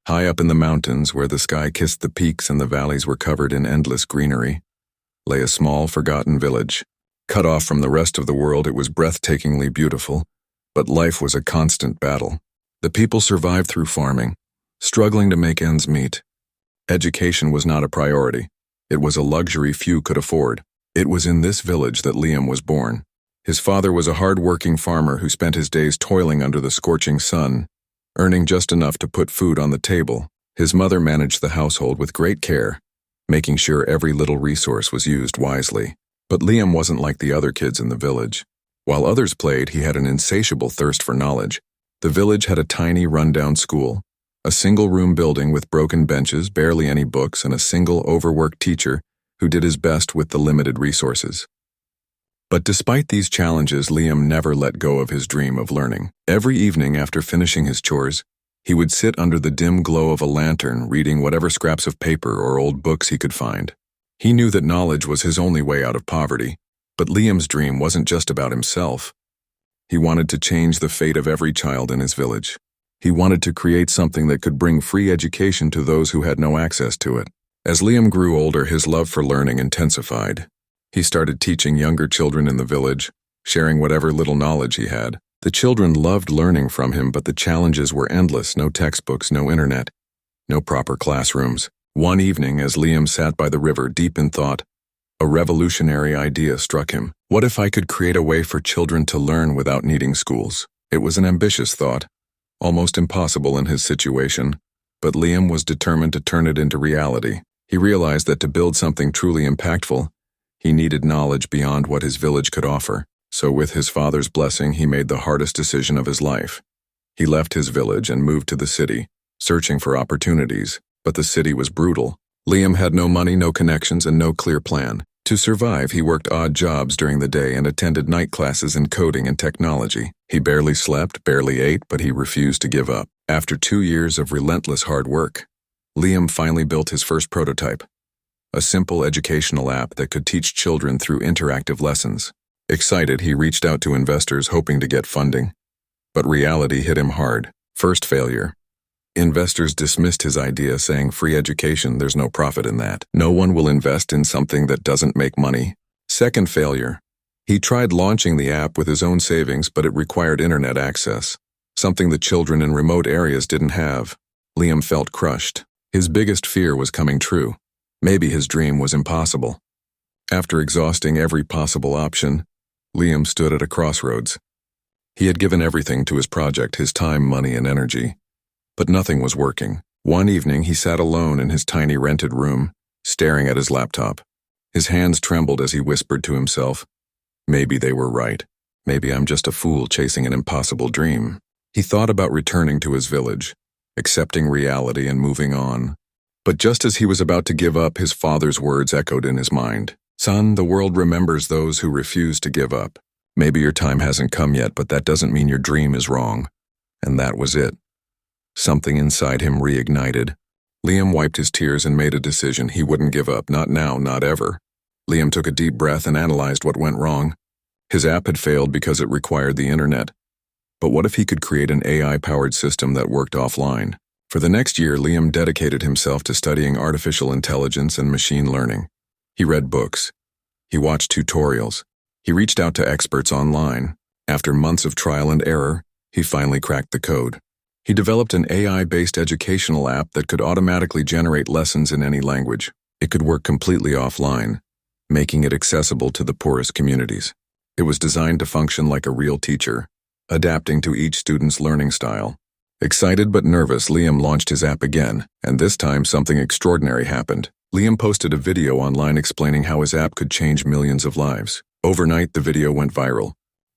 High up in the mountains, where the sky kissed the peaks and the valleys were covered in endless greenery, lay a small, forgotten village. Cut off from the rest of the world, it was breathtakingly beautiful, but life was a constant battle. The people survived through farming, struggling to make ends meet. Education was not a priority. It was a luxury few could afford. It was in this village that Liam was born. His father was a hard-working farmer who spent his days toiling under the scorching sun, earning just enough to put food on the table. His mother managed the household with great care, making sure every little resource was used wisely. But Liam wasn't like the other kids in the village. While others played, he had an insatiable thirst for knowledge. The village had a tiny, run-down school, a single-room building with broken benches, barely any books, and a single overworked teacher who did his best with the limited resources. But despite these challenges, Liam never let go of his dream of learning. Every evening after finishing his chores, he would sit under the dim glow of a lantern, reading whatever scraps of paper or old books he could find. He knew that knowledge was his only way out of poverty, but Liam's dream wasn't just about himself. He wanted to change the fate of every child in his village. He wanted to create something that could bring free education to those who had no access to it. As Liam grew older, his love for learning intensified. He started teaching younger children in the village, sharing whatever little knowledge he had. The children loved learning from him, but the challenges were endless: no textbooks, no internet, no proper classrooms. One evening, as Liam sat by the river deep in thought, a revolutionary idea struck him. What if I could create a way for children to learn without needing schools? It was an ambitious thought, almost impossible in his situation, but Liam was determined to turn it into reality. He realized that to build something truly impactful, he needed knowledge beyond what his village could offer. So with his father's blessing, he made the hardest decision of his life. He left his village and moved to the city, searching for opportunities, but the city was brutal. Liam had no money, no connections, and no clear plan. To survive, he worked odd jobs during the day and attended night classes in coding and technology. He barely slept, barely ate, but he refused to give up. After 2 years of relentless hard work, Liam finally built his first prototype, a simple educational app that could teach children through interactive lessons. Excited, he reached out to investors hoping to get funding. But reality hit him hard. First failure. Investors dismissed his idea, saying, "Free education, there's no profit in that. No one will invest in something that doesn't make money." Second failure. He tried launching the app with his own savings, but it required internet access, something the children in remote areas didn't have. Liam felt crushed. His biggest fear was coming true. Maybe his dream was impossible. After exhausting every possible option, Liam stood at a crossroads. He had given everything to his project, his time, money, and energy. But nothing was working. One evening, he sat alone in his tiny rented room, staring at his laptop. His hands trembled as he whispered to himself, "Maybe they were right. Maybe I'm just a fool chasing an impossible dream." He thought about returning to his village, accepting reality and moving on. But just as he was about to give up, his father's words echoed in his mind. "Son, the world remembers those who refuse to give up. Maybe your time hasn't come yet, but that doesn't mean your dream is wrong." And that was it. Something inside him reignited. Liam wiped his tears and made a decision. He wouldn't give up, not now, not ever. Liam took a deep breath and analyzed what went wrong. His app had failed because it required the internet. But what if he could create an AI-powered system that worked offline? For the next year, Liam dedicated himself to studying artificial intelligence and machine learning. He read books. He watched tutorials. He reached out to experts online. After months of trial and error, he finally cracked the code. He developed an AI-based educational app that could automatically generate lessons in any language. It could work completely offline, making it accessible to the poorest communities. It was designed to function like a real teacher, adapting to each student's learning style. Excited but nervous, Liam launched his app again, and this time something extraordinary happened. Liam posted a video online explaining how his app could change millions of lives. Overnight, the video went viral.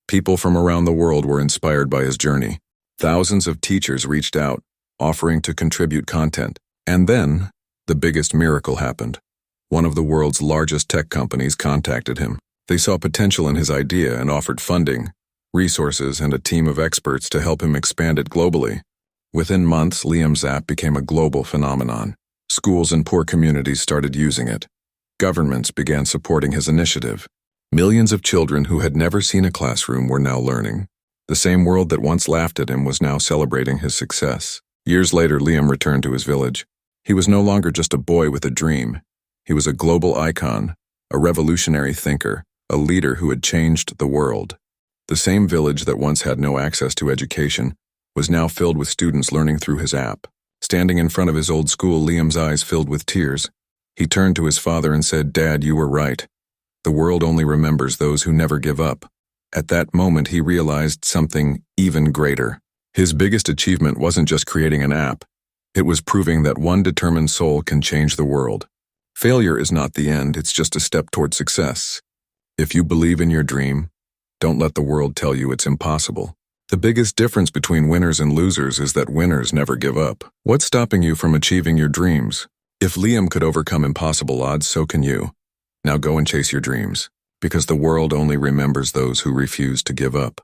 People from around the world were inspired by his journey. Thousands of teachers reached out, offering to contribute content. And then, the biggest miracle happened. One of the world's largest tech companies contacted him. They saw potential in his idea and offered funding, resources, and a team of experts to help him expand it globally. Within months, Liam's app became a global phenomenon. Schools in poor communities started using it. Governments began supporting his initiative. Millions of children who had never seen a classroom were now learning. The same world that once laughed at him was now celebrating his success. Years later, Liam returned to his village. He was no longer just a boy with a dream. He was a global icon, a revolutionary thinker, a leader who had changed the world. The same village that once had no access to education was now filled with students learning through his app. Standing in front of his old school, Liam's eyes filled with tears. He turned to his father and said, "Dad, you were right. The world only remembers those who never give up." At that moment, he realized something even greater. His biggest achievement wasn't just creating an app. It was proving that one determined soul can change the world. Failure is not the end, it's just a step toward success. If you believe in your dream, don't let the world tell you it's impossible. The biggest difference between winners and losers is that winners never give up. What's stopping you from achieving your dreams? If Liam could overcome impossible odds, so can you. Now go and chase your dreams, because the world only remembers those who refuse to give up.